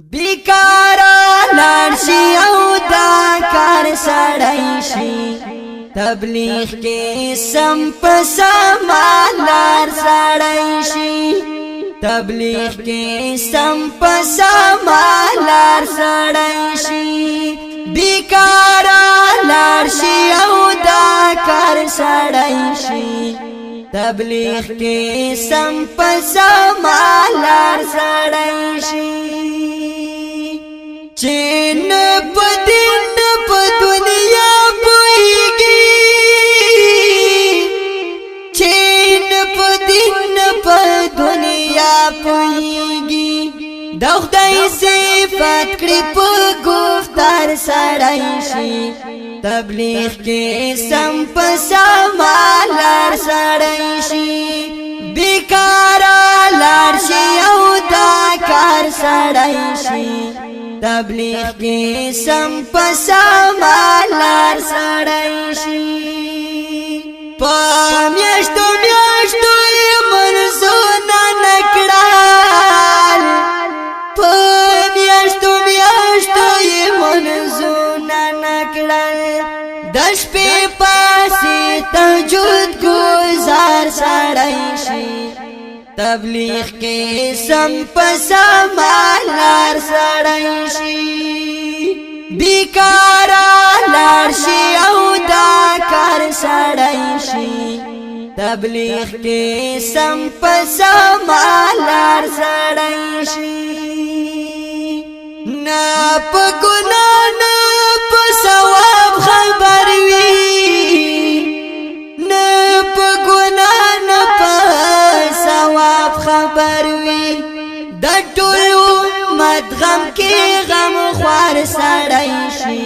بیکارا لارشی او دا کار سڑائی شی تبلیغ کے سم پسما لار سڑائی شی تبلیغ کے سم پسما لار سڑائی شی بیکارا لارشی او دا کار سڑائی شی تبلیغ کے سم پسما لار سڑائی شی چین پا دین پا دنیا پوئیگی چین پا دین پا دنیا پوئیگی دخدای صفت کری پا گفتار سڑائی شی تبلیغ کے سم پا سمالار سڑائی شی بیکارا لارشی او دا کار سڑائی شی تبلیغ کے سم پسما لار سڑائی شی پامیشتو میشتو منزونا نکڑال پامیشتو میشتو منزونا نکڑال دش پی پاسی تجود گزار سڑائی شی تبلیغ کے سم پسما لار سڑائی شی بیکارا لارشی او دا کار سڑائی شی تبلیغ کے سم پسما لار سڑائی شی نا پا گناہ نا پا ثواب خبر وی نا پا گناہ نا پا ثواب خبر وی دا ټول امت غم کې غم خوار سړی شي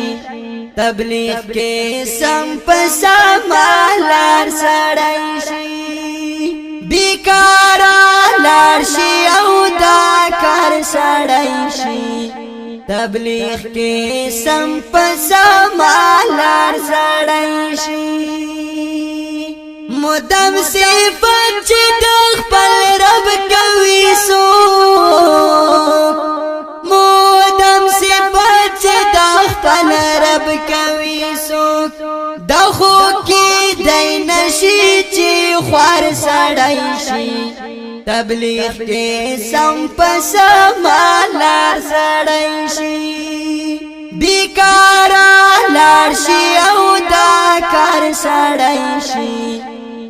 تبلیغ کې سم پسما لار سړی شي بیکارا لار شي او دا کار سړی شي تبلیغ کې سم پسما لار سړی شي مدام صفت چه د خپل رب کوي سو مدام صفت چه د خپل رب کوي سو د خو کې دای نشي چې خوار سړی شي تبلیغ کې سم پسما لار سړی شي بیکارا لار شي او دا کار سړی شي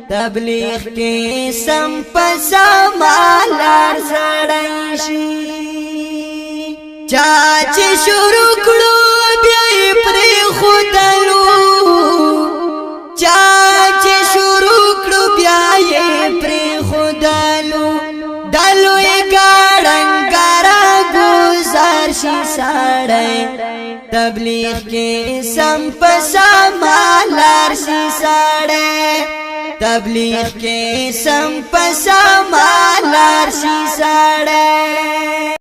تبلیغ کے سم پسما لار سڑائی شی چاچے شروع کڑو بیائی پری خودلو چاچے شروع کڑو بیائی پری خودلو دلوی گاڑنگارا گزار شی سڑائی تبلیغ کے سم پسما لار شی سڑائی تبلیغ کے سم پسما لار شی سڑائی